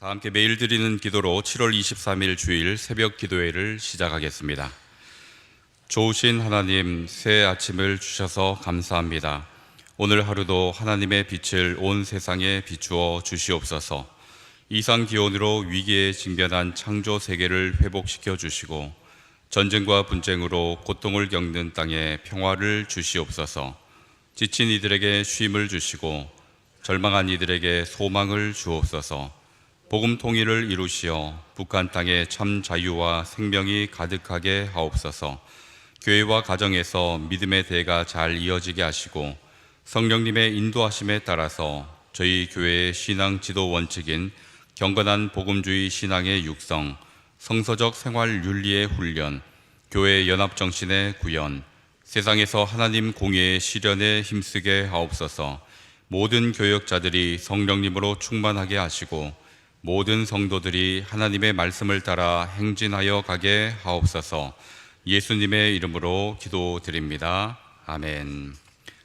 다 함께 매일 드리는 기도로 7월 23일 주일 새벽 기도회를 시작하겠습니다. 좋으신 하나님, 새 아침을 주셔서 감사합니다. 오늘 하루도 하나님의 빛을 온 세상에 비추어 주시옵소서. 이상 기온으로 위기에 직면한 창조 세계를 회복시켜 주시고 전쟁과 분쟁으로 고통을 겪는 땅에 평화를 주시옵소서. 지친 이들에게 쉼을 주시고 절망한 이들에게 소망을 주옵소서. 복음 통일을 이루시어 북한 땅에 참 자유와 생명이 가득하게 하옵소서. 교회와 가정에서 믿음의 대가 잘 이어지게 하시고 성령님의 인도하심에 따라서 저희 교회의 신앙 지도 원칙인 경건한 복음주의 신앙의 육성, 성서적 생활 윤리의 훈련, 교회 연합 정신의 구현, 세상에서 하나님 공의의 실현에 힘쓰게 하옵소서. 모든 교역자들이 성령님으로 충만하게 하시고 모든 성도들이 하나님의 말씀을 따라 행진하여 가게 하옵소서. 예수님의 이름으로 기도드립니다. 아멘.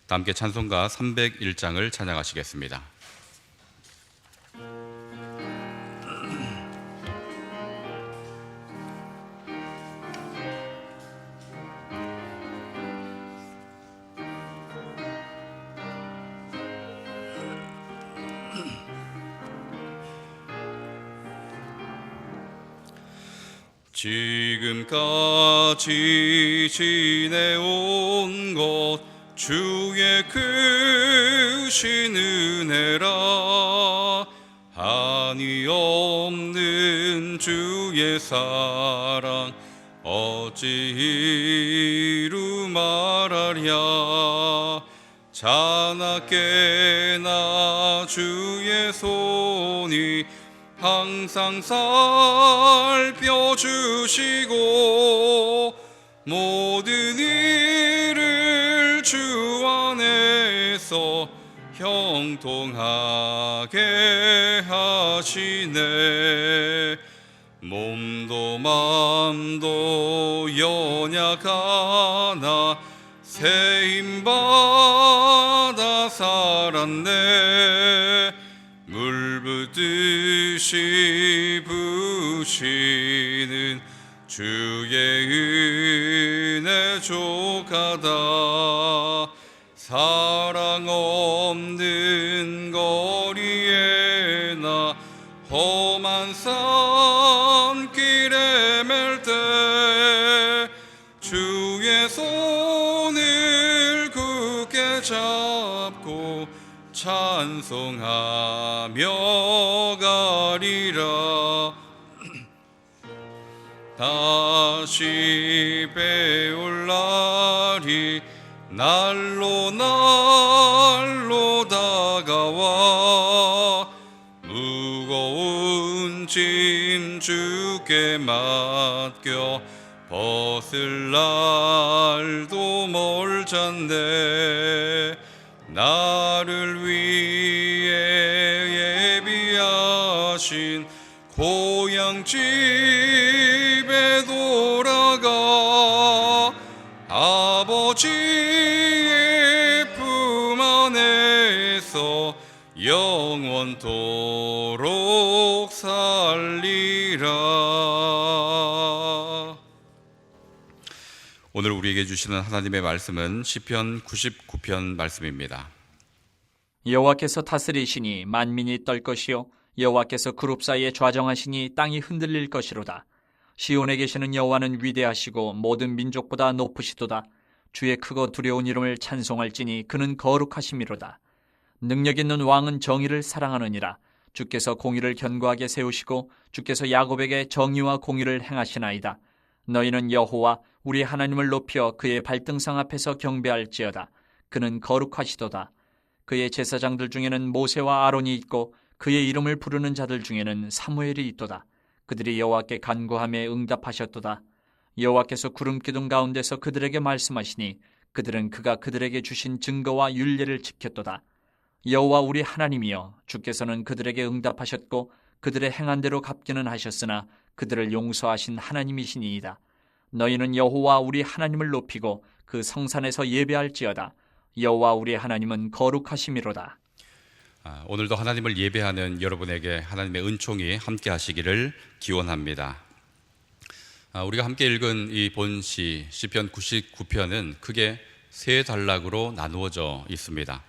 함께 찬송가 301장을 찬양하시겠습니다. 지금까지 지내온 것 주의 크신 은혜라. 한이 없는 주의 사랑 어찌 이루 말하랴. 자나깨나 주의 손이 항상 살펴주시고 모든 일을 주 안에서 형통하게 하시네. 몸도 맘도 연약하나 새 힘받아 살았네. 물붓듯이 부시는 주의 은혜 족하다. 사랑 없는 거리에 나 험한 산길에 맬 때 주의 손을 굳게 잡고 찬송하며 가리라. 다시 배울 날이 날로 다가와 무거운 짐 주께 맡겨 벗을 날도 멀잖네. 나를 위해 예비하신 고향 집에 돌아가 아버지의 품 안에서 영원토록 살리라. 오늘 우리에게 주시는 하나님의 말씀은 시편 99편 말씀입니다. 여호와께서 다스리시니 만민이 떨 것이요 여호와께서 그룹 사이에 좌정하시니 땅이 흔들릴 것이로다. 시온에 계시는 여호와는 위대하시고 모든 민족보다 높으시도다. 주의 크고 두려운 이름을 찬송할지니 그는 거룩하심이로다. 능력 있는 왕은 정의를 사랑하느니라. 주께서 공의를 견고하게 세우시고 주께서 야곱에게 정의와 공의를 행하시나이다. 너희는 여호와 우리 하나님을 높여 그의 발등상 앞에서 경배할지어다. 그는 거룩하시도다. 그의 제사장들 중에는 모세와 아론이 있고 그의 이름을 부르는 자들 중에는 사무엘이 있도다. 그들이 여호와께 간구하며 응답하셨도다. 여호와께서 구름 기둥 가운데서 그들에게 말씀하시니 그들은 그가 그들에게 주신 증거와 율례를 지켰도다. 여호와 우리 하나님이여, 주께서는 그들에게 응답하셨고 그들의 행한 대로 갚기는 하셨으나 그들을 용서하신 하나님이시니이다. 너희는 여호와 우리 하나님을 높이고 그 성산에서 예배할지어다. 여호와 우리 하나님은 거룩하심이로다. 오늘도 하나님을 예배하는 여러분에게 하나님의 은총이 함께 하시기를 기원합니다. 우리가 함께 읽은 이 본시 시편 99편은 크게 세 단락으로 나누어져 있습니다.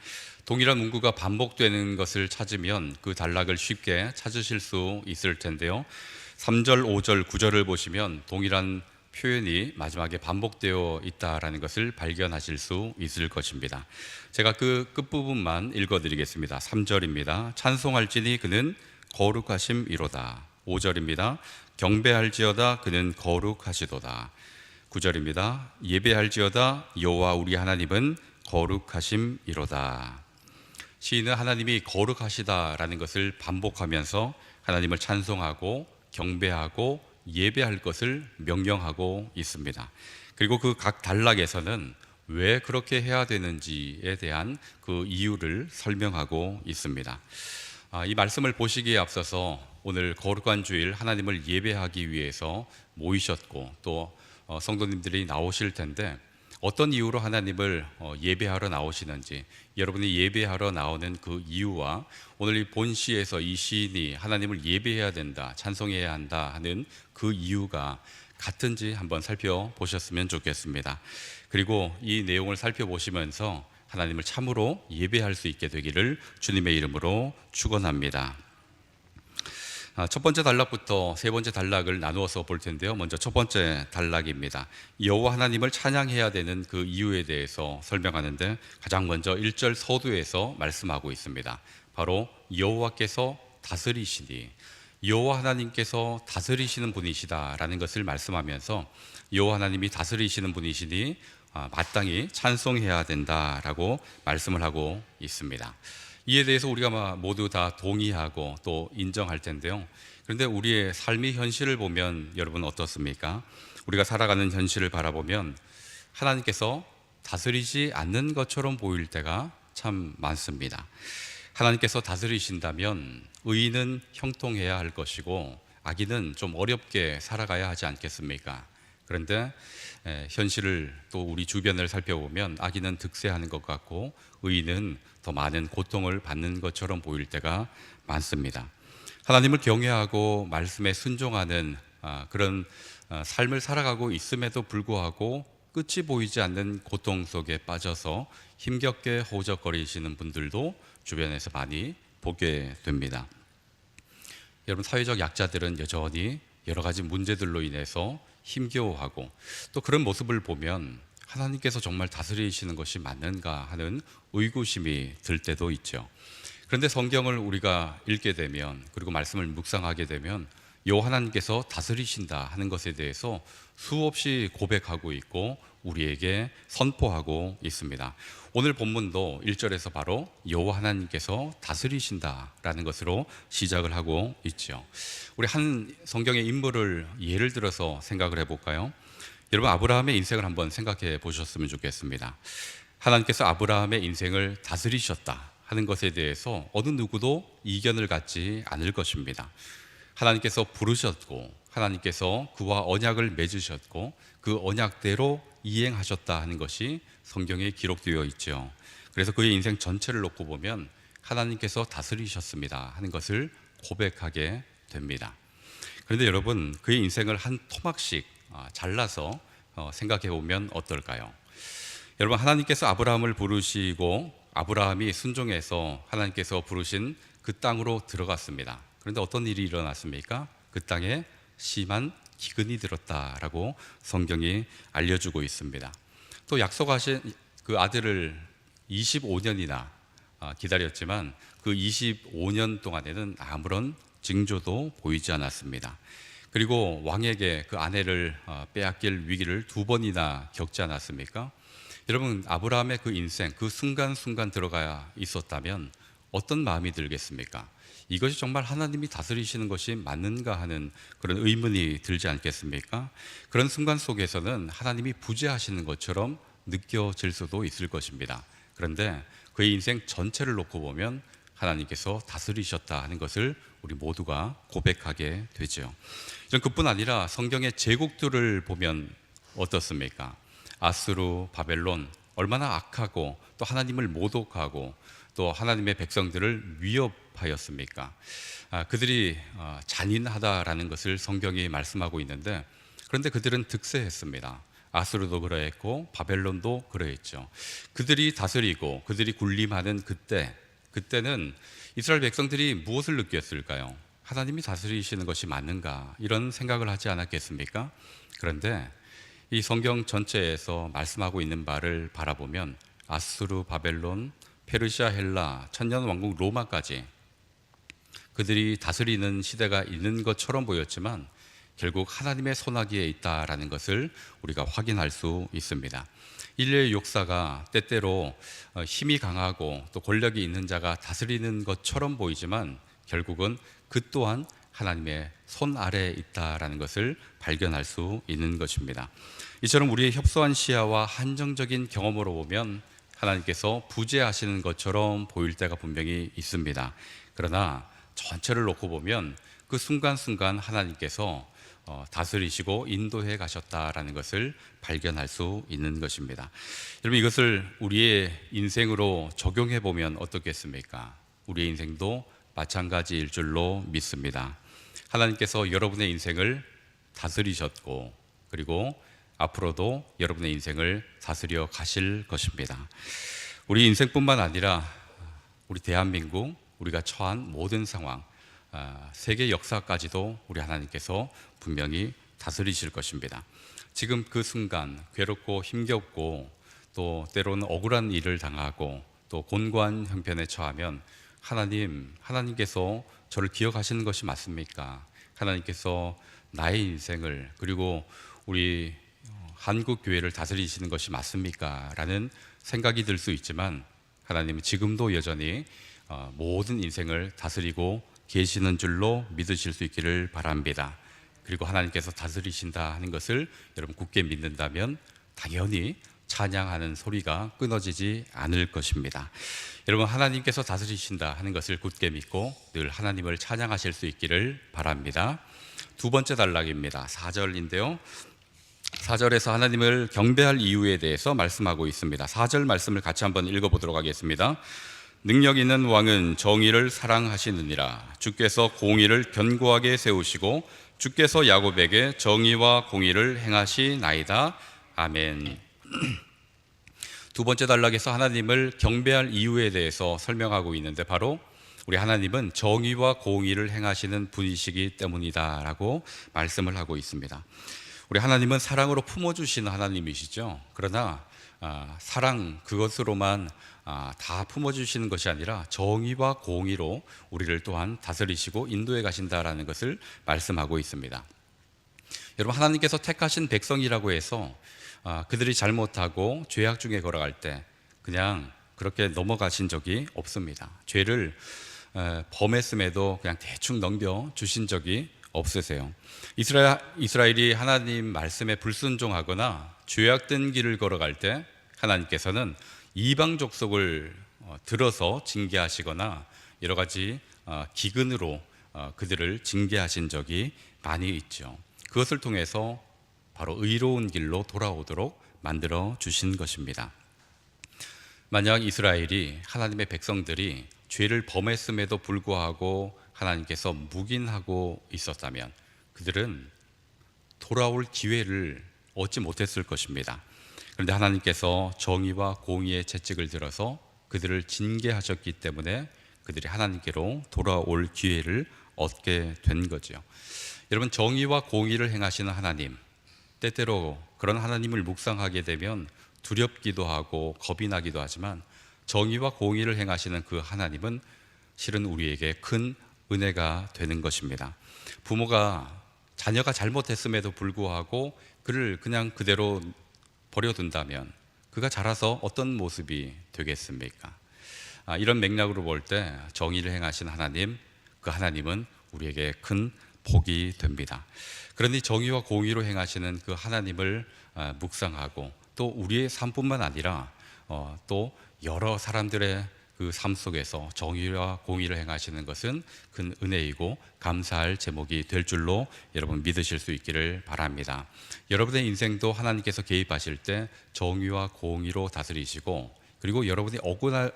동일한 문구가 반복되는 것을 찾으면 그 단락을 쉽게 찾으실 수 있을 텐데요. 3절, 5절, 9절을 보시면 동일한 표현이 마지막에 반복되어 있다라는 것을 발견하실 수 있을 것입니다. 제가 그 끝부분만 읽어드리겠습니다. 3절입니다. 찬송할지니 그는 거룩하심이로다. 5절입니다. 경배할지어다 그는 거룩하시도다. 9절입니다. 예배할지어다 여호와 우리 하나님은 거룩하심이로다. 시인은 하나님이 거룩하시다라는 것을 반복하면서 하나님을 찬송하고 경배하고 예배할 것을 명령하고 있습니다. 그리고 그 각 단락에서는 왜 그렇게 해야 되는지에 대한 그 이유를 설명하고 있습니다. 이 말씀을 보시기에 앞서서 오늘 거룩한 주일 하나님을 예배하기 위해서 모이셨고 또 성도님들이 나오실 텐데 어떤 이유로 하나님을 예배하러 나오시는지, 여러분이 예배하러 나오는 그 이유와 오늘 이 본시에서 이 시인이 하나님을 예배해야 된다, 찬송해야 한다 하는 그 이유가 같은지 한번 살펴보셨으면 좋겠습니다. 그리고 이 내용을 살펴보시면서 하나님을 참으로 예배할 수 있게 되기를 주님의 이름으로 축원합니다. 첫 번째 단락부터 세 번째 단락을 나누어서 볼 텐데요. 먼저 첫 번째 단락입니다. 여호와 하나님을 찬양해야 되는 그 이유에 대해서 설명하는데 가장 먼저 1절 서두에서 말씀하고 있습니다. 바로 여호와께서 다스리시니, 여호와 하나님께서 다스리시는 분이시다라는 것을 말씀하면서 여호와 하나님이 다스리시는 분이시니 마땅히 찬송해야 된다라고 말씀을 하고 있습니다. 이에 대해서 우리가 모두 다 동의하고 또 인정할 텐데요. 그런데 우리의 삶의 현실을 보면 여러분 어떻습니까? 우리가 살아가는 현실을 바라보면 하나님께서 다스리지 않는 것처럼 보일 때가 참 많습니다. 하나님께서 다스리신다면 의인은 형통해야 할 것이고 악인은 좀 어렵게 살아가야 하지 않겠습니까? 그런데 현실을 또 우리 주변을 살펴보면 악인은 득세하는 것 같고 의인은 더 많은 고통을 받는 것처럼 보일 때가 많습니다. 하나님을 경외하고 말씀에 순종하는 그런 삶을 살아가고 있음에도 불구하고 끝이 보이지 않는 고통 속에 빠져서 힘겹게 허우적거리시는 분들도 주변에서 많이 보게 됩니다. 여러분, 사회적 약자들은 여전히 여러 가지 문제들로 인해서 힘겨워하고 또 그런 모습을 보면 하나님께서 정말 다스리시는 것이 맞는가 하는 의구심이 들 때도 있죠. 그런데 성경을 우리가 읽게 되면, 그리고 말씀을 묵상하게 되면 여호와 하나님께서 다스리신다 하는 것에 대해서 수없이 고백하고 있고 우리에게 선포하고 있습니다. 오늘 본문도 1절에서 바로 여호와 하나님께서 다스리신다라는 것으로 시작을 하고 있죠. 우리 한 성경의 인물을 예를 들어서 생각을 해볼까요? 여러분, 아브라함의 인생을 한번 생각해 보셨으면 좋겠습니다. 하나님께서 아브라함의 인생을 다스리셨다 하는 것에 대해서 어느 누구도 이견을 갖지 않을 것입니다. 하나님께서 부르셨고 하나님께서 그와 언약을 맺으셨고 그 언약대로 이행하셨다 하는 것이 성경에 기록되어 있죠. 그래서 그의 인생 전체를 놓고 보면 하나님께서 다스리셨습니다 하는 것을 고백하게 됩니다. 그런데 여러분, 그의 인생을 한 토막씩 잘라서 생각해 보면 어떨까요? 여러분, 하나님께서 아브라함을 부르시고 아브라함이 순종해서 하나님께서 부르신 그 땅으로 들어갔습니다. 그런데 어떤 일이 일어났습니까? 그 땅에 심한 기근이 들었다라고 성경이 알려주고 있습니다. 또 약속하신 그 아들을 25년이나 기다렸지만 그 25년 동안에는 아무런 징조도 보이지 않았습니다. 그리고 왕에게 그 아내를 빼앗길 위기를 2번이나 겪지 않았습니까? 여러분, 아브라함의 그 인생, 그 순간순간 들어가야 있었다면 어떤 마음이 들겠습니까? 이것이 정말 하나님이 다스리시는 것이 맞는가 하는 그런 의문이 들지 않겠습니까? 그런 순간 속에서는 하나님이 부재하시는 것처럼 느껴질 수도 있을 것입니다. 그런데 그의 인생 전체를 놓고 보면 하나님께서 다스리셨다 하는 것을 우리 모두가 고백하게 되죠. 이런 그뿐 아니라 성경의 제국들을 보면 어떻습니까? 아수르, 바벨론, 얼마나 악하고 또 하나님을 모독하고 또 하나님의 백성들을 위협하였습니까? 그들이 잔인하다라는 것을 성경이 말씀하고 있는데, 그런데 그들은 득세했습니다. 아수르도 그러했고 바벨론도 그러했죠. 그들이 다스리고 그들이 군림하는 그때는 이스라엘 백성들이 무엇을 느꼈을까요? 하나님이 다스리시는 것이 맞는가, 이런 생각을 하지 않았겠습니까? 그런데 이 성경 전체에서 말씀하고 있는 바를 바라보면 아수르, 바벨론, 페르시아, 헬라, 천년 왕국 로마까지 그들이 다스리는 시대가 있는 것처럼 보였지만 결국 하나님의 손아귀에 있다라는 것을 우리가 확인할 수 있습니다. 인류의 역사가 때때로 힘이 강하고 또 권력이 있는 자가 다스리는 것처럼 보이지만 결국은 그 또한 하나님의 손 아래에 있다라는 것을 발견할 수 있는 것입니다. 이처럼 우리의 협소한 시야와 한정적인 경험으로 보면 하나님께서 부재하시는 것처럼 보일 때가 분명히 있습니다. 그러나 전체를 놓고 보면 그 순간순간 하나님께서 다스리시고 인도해 가셨다라는 것을 발견할 수 있는 것입니다. 여러분, 이것을 우리의 인생으로 적용해 보면 어떻겠습니까? 우리의 인생도 마찬가지일 줄로 믿습니다. 하나님께서 여러분의 인생을 다스리셨고 그리고 앞으로도 여러분의 인생을 다스려 가실 것입니다. 우리 인생뿐만 아니라 우리 대한민국, 우리가 처한 모든 상황, 세계 역사까지도 우리 하나님께서 분명히 다스리실 것입니다. 지금 그 순간 괴롭고 힘겹고 또 때로는 억울한 일을 당하고 또 곤고한 형편에 처하면 하나님께서 저를 기억하시는 것이 맞습니까? 하나님께서 나의 인생을 그리고 우리 한국 교회를 다스리시는 것이 맞습니까? 라는 생각이 들 수 있지만 하나님은 지금도 여전히 모든 인생을 다스리고 계시는 줄로 믿으실 수 있기를 바랍니다. 그리고 하나님께서 다스리신다 하는 것을 여러분 굳게 믿는다면 당연히 찬양하는 소리가 끊어지지 않을 것입니다. 여러분, 하나님께서 다스리신다 하는 것을 굳게 믿고 늘 하나님을 찬양하실 수 있기를 바랍니다. 두 번째 단락입니다. 4절인데요. 4절에서 하나님을 경배할 이유에 대해서 말씀하고 있습니다. 4절 말씀을 같이 한번 읽어보도록 하겠습니다. 능력 있는 왕은 정의를 사랑하시느니라. 주께서 공의를 견고하게 세우시고 주께서 야곱에게 정의와 공의를 행하시나이다. 아멘. 두 번째 단락에서 하나님을 경배할 이유에 대해서 설명하고 있는데 바로 우리 하나님은 정의와 공의를 행하시는 분이시기 때문이다라고 말씀을 하고 있습니다. 우리 하나님은 사랑으로 품어주시는 하나님이시죠. 그러나 사랑 그것으로만 다 품어주시는 것이 아니라 정의와 공의로 우리를 또한 다스리시고 인도해 가신다라는 것을 말씀하고 있습니다. 여러분, 하나님께서 택하신 백성이라고 해서 그들이 잘못하고 죄악 중에 걸어갈 때 그냥 그렇게 넘어가신 적이 없습니다. 죄를 범했음에도 그냥 대충 넘겨주신 적이 없으세요. 이스라엘이 하나님 말씀에 불순종하거나 죄악된 길을 걸어갈 때 하나님께서는 이방 족속을 들어서 징계하시거나 여러 가지 기근으로 그들을 징계하신 적이 많이 있죠. 그것을 통해서 바로 의로운 길로 돌아오도록 만들어 주신 것입니다. 만약 이스라엘이 하나님의 백성들이 죄를 범했음에도 불구하고 하나님께서 묵인하고 있었다면 그들은 돌아올 기회를 얻지 못했을 것입니다. 그런데 하나님께서 정의와 공의의 채찍을 들어서 그들을 징계하셨기 때문에 그들이 하나님께로 돌아올 기회를 얻게 된 거죠. 여러분, 정의와 공의를 행하시는 하나님, 때때로 그런 하나님을 묵상하게 되면 두렵기도 하고 겁이 나기도 하지만 정의와 공의를 행하시는 그 하나님은 실은 우리에게 큰 은혜가 되는 것입니다. 부모가 자녀가 잘못했음에도 불구하고 그를 그냥 그대로 버려둔다면 그가 자라서 어떤 모습이 되겠습니까? 이런 맥락으로 볼 때 정의를 행하신 하나님, 그 하나님은 우리에게 큰 복이 됩니다. 그러니 정의와 공의로 행하시는 그 하나님을 묵상하고 또 우리의 삶뿐만 아니라 또 여러 사람들의 그 삶 속에서 정의와 공의를 행하시는 것은 큰 은혜이고 감사할 제목이 될 줄로 여러분 믿으실 수 있기를 바랍니다. 여러분의 인생도 하나님께서 개입하실 때 정의와 공의로 다스리시고 그리고 여러분이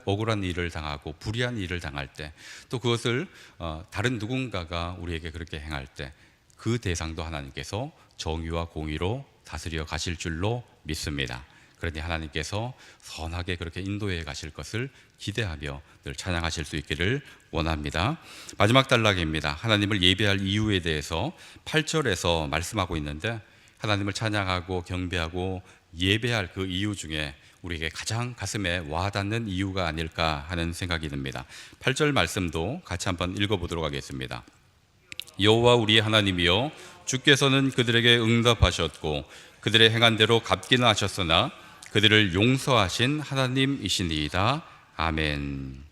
억울한 일을 당하고 불의한 일을 당할 때, 또 그것을 다른 누군가가 우리에게 그렇게 행할 때 그 대상도 하나님께서 정의와 공의로 다스려 가실 줄로 믿습니다. 그러니 하나님께서 선하게 그렇게 인도해 가실 것을 기대하며 늘 찬양하실 수 있기를 원합니다. 마지막 단락입니다. 하나님을 예배할 이유에 대해서 8절에서 말씀하고 있는데, 하나님을 찬양하고 경배하고 예배할 그 이유 중에 우리에게 가장 가슴에 와닿는 이유가 아닐까 하는 생각이 듭니다. 8절 말씀도 같이 한번 읽어보도록 하겠습니다. 여호와 우리 하나님이여, 주께서는 그들에게 응답하셨고 그들의 행한 대로 갚기는 하셨으나 그들을 용서하신 하나님이시니이다. 아멘.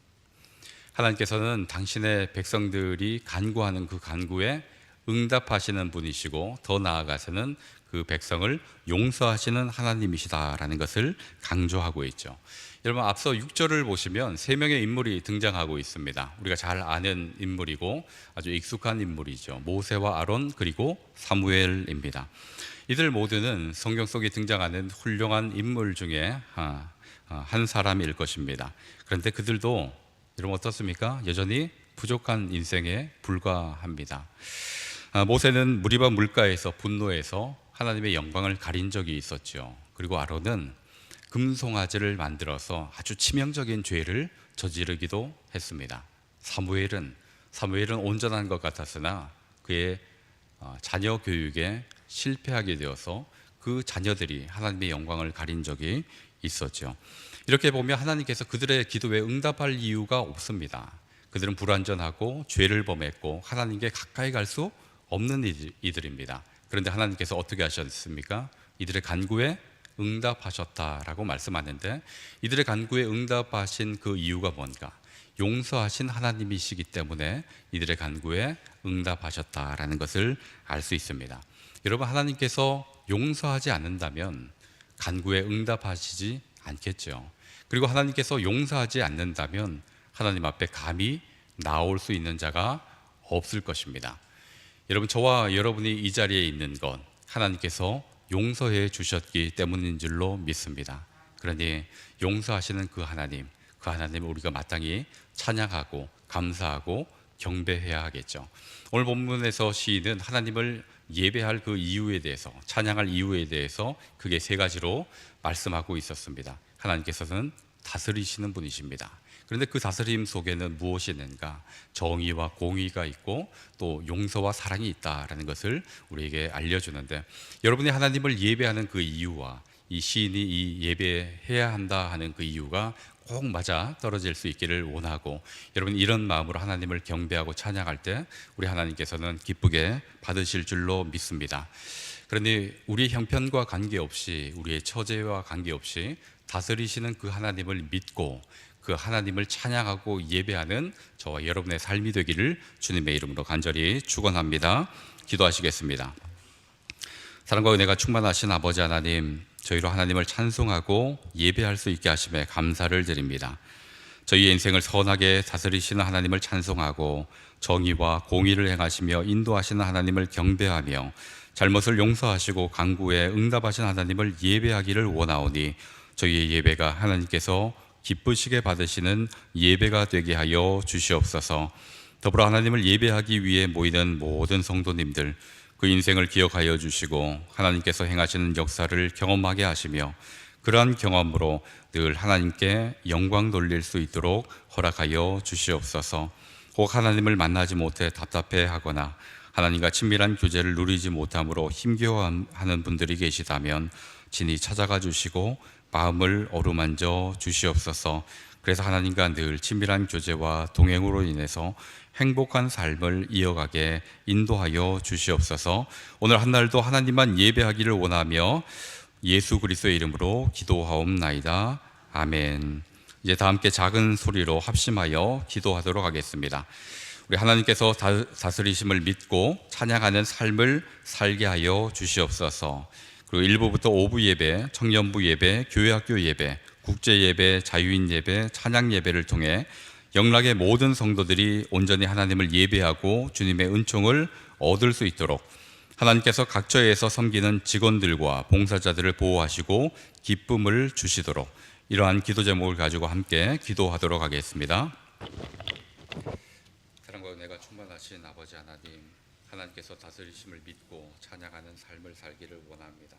하나님께서는 당신의 백성들이 간구하는 그 간구에 응답하시는 분이시고, 더 나아가서는 그 백성을 용서하시는 하나님이시다라는 것을 강조하고 있죠. 여러분, 앞서 6절을 보시면 3명의 인물이 등장하고 있습니다. 우리가 잘 아는 인물이고 아주 익숙한 인물이죠. 모세와 아론 그리고 사무엘입니다. 이들 모두는 성경 속에 등장하는 훌륭한 인물 중에 한 사람일 것입니다. 그런데 그들도 여러분 어떻습니까? 여전히 부족한 인생에 불과합니다. 모세는 무리바 물가에서 분노해서 하나님의 영광을 가린 적이 있었죠. 그리고 아론은 금송아지를 만들어서 아주 치명적인 죄를 저지르기도 했습니다. 사무엘은 온전한 것 같았으나 그의 자녀 교육에 실패하게 되어서 그 자녀들이 하나님의 영광을 가린 적이 있었죠. 이렇게 보면 하나님께서 그들의 기도에 응답할 이유가 없습니다. 그들은 불완전하고 죄를 범했고 하나님께 가까이 갈 수 없는 이들입니다. 그런데 하나님께서 어떻게 하셨습니까? 이들의 간구에 응답하셨다라고 말씀하는데, 이들의 간구에 응답하신 그 이유가 뭔가? 용서하신 하나님이시기 때문에 이들의 간구에 응답하셨다라는 것을 알 수 있습니다. 여러분, 하나님께서 용서하지 않는다면 간구에 응답하시지 않겠죠. 그리고 하나님께서 용서하지 않는다면 하나님 앞에 감히 나올 수 있는 자가 없을 것입니다. 여러분, 저와 여러분이 이 자리에 있는 것 하나님께서 용서해 주셨기 때문인 줄로 믿습니다. 그러니 용서하시는 그 하나님을 우리가 마땅히 찬양하고 감사하고 경배해야 하겠죠. 오늘 본문에서 시인은 하나님을 예배할 그 이유에 대해서, 찬양할 이유에 대해서 크게 3가지로 말씀하고 있었습니다. 하나님께서는 다스리시는 분이십니다. 그런데 그 다스림 속에는 무엇이 있는가? 정의와 공의가 있고 또 용서와 사랑이 있다라는 것을 우리에게 알려주는데, 여러분이 하나님을 예배하는 그 이유와 이 시인이 이 예배해야 한다 하는 그 이유가 꼭 맞아 떨어질 수 있기를 원하고, 여러분 이런 마음으로 하나님을 경배하고 찬양할 때 우리 하나님께서는 기쁘게 받으실 줄로 믿습니다. 그러니 우리의 형편과 관계없이, 우리의 처제와 관계없이 다스리시는 그 하나님을 믿고 그 하나님을 찬양하고 예배하는 저와 여러분의 삶이 되기를 주님의 이름으로 간절히 축원합니다. 기도하시겠습니다. 사랑과 은혜가 충만하신 아버지 하나님, 저희로 하나님을 찬송하고 예배할 수 있게 하심에 감사를 드립니다. 저희의 인생을 선하게 다스리시는 하나님을 찬송하고 정의와 공의를 행하시며 인도하시는 하나님을 경배하며 잘못을 용서하시고 간구에 응답하신 하나님을 예배하기를 원하오니, 저희의 예배가 하나님께서 기쁘시게 받으시는 예배가 되게 하여 주시옵소서. 더불어 하나님을 예배하기 위해 모이는 모든 성도님들, 그 인생을 기억하여 주시고 하나님께서 행하시는 역사를 경험하게 하시며 그러한 경험으로 늘 하나님께 영광 돌릴 수 있도록 허락하여 주시옵소서. 혹 하나님을 만나지 못해 답답해하거나 하나님과 친밀한 교제를 누리지 못함으로 힘겨워하는 분들이 계시다면 친히 찾아가 주시고 마음을 어루만져 주시옵소서. 그래서 하나님과 늘 친밀한 교제와 동행으로 인해서 행복한 삶을 이어가게 인도하여 주시옵소서. 오늘 한 날도 하나님만 예배하기를 원하며 예수 그리스도의 이름으로 기도하옵나이다. 아멘. 이제 다 함께 작은 소리로 합심하여 기도하도록 하겠습니다. 우리 하나님께서 다스리심을 믿고 찬양하는 삶을 살게 하여 주시옵소서. 그리고 1부부터 5부 예배, 청년부 예배, 교회학교 예배, 국제 예배, 자유인 예배, 찬양 예배를 통해 영락의 모든 성도들이 온전히 하나님을 예배하고 주님의 은총을 얻을 수 있도록 하나님께서 각처에서 섬기는 직원들과 봉사자들을 보호하시고 기쁨을 주시도록 이러한 기도 제목을 가지고 함께 기도하도록 하겠습니다. 사랑과 은혜가 충만하신 아버지 하나님, 하나님께서 다스리심을 믿고 찬양하는 삶을 살기를 원합니다.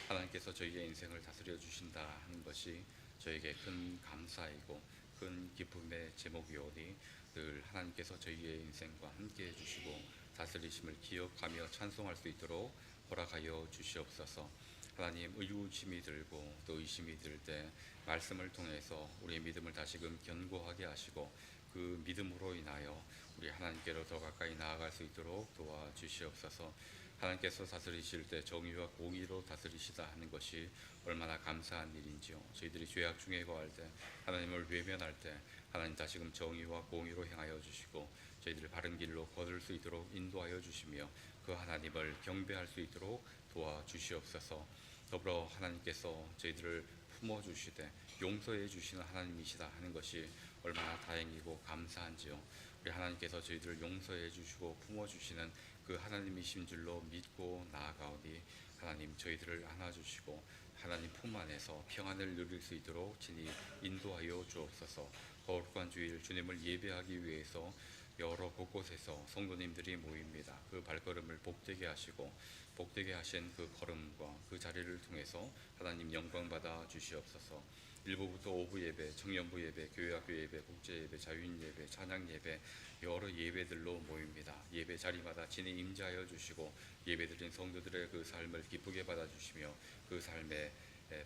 하나님께서 저희의 인생을 다스려 주신다 하는 것이 저에게 큰 감사이고 큰 기쁨의 제목이오니 늘 하나님께서 저희의 인생과 함께 해주시고 다스리심을 기억하며 찬송할 수 있도록 허락하여 주시옵소서. 하나님, 의구심이 들고 또 의심이 들 때 말씀을 통해서 우리의 믿음을 다시금 견고하게 하시고 그 믿음으로 인하여 우리 하나님께로 더 가까이 나아갈 수 있도록 도와주시옵소서. 하나님께서 다스리실 때 정의와 공의로 다스리시다 하는 것이 얼마나 감사한 일인지요. 저희들이 죄악 중에 거할 때, 하나님을 외면할 때 하나님 다시금 정의와 공의로 행하여 주시고 저희들을 바른 길로 걸을 수 있도록 인도하여 주시며 그 하나님을 경배할 수 있도록 도와주시옵소서. 더불어 하나님께서 저희들을 품어주시되 용서해 주시는 하나님이시다 하는 것이 얼마나 다행이고 감사한지요. 우리 하나님께서 저희들을 용서해 주시고 품어주시는 그 하나님이신 줄로 믿고 나아가오니 하나님 저희들을 안아주시고 하나님 품 안에서 평안을 누릴 수 있도록 친히 인도하여 주옵소서. 거룩한 주일 주님을 예배하기 위해서 여러 곳곳에서 성도님들이 모입니다. 그 발걸음을 복되게 하시고 복되게 하신 그 걸음과 그 자리를 통해서 하나님 영광 받아 주시옵소서. 1부부터 오후 예배, 청년부 예배, 교회학교 예배, 국제 예배, 자유인 예배, 찬양 예배 여러 예배들로 모입니다. 예배 자리마다 친히 임재하여 주시고 예배드린 성도들의 그 삶을 기쁘게 받아 주시며 그 삶에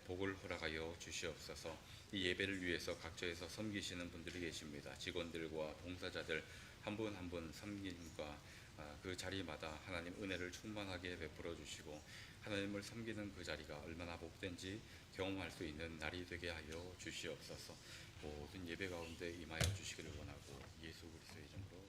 복을 허락하여 주시옵소서. 이 예배를 위해서 각처에서 섬기시는 분들이 계십니다. 직원들과 봉사자들 한 분 한 분 섬김과 그 자리마다 하나님 은혜를 충만하게 베풀어 주시고 하나님을 섬기는 그 자리가 얼마나 복된지 경험할 수 있는 날이 되게 하여 주시옵소서. 모든 예배 가운데 임하여 주시기를 원하고 예수 그리스도의 이름으로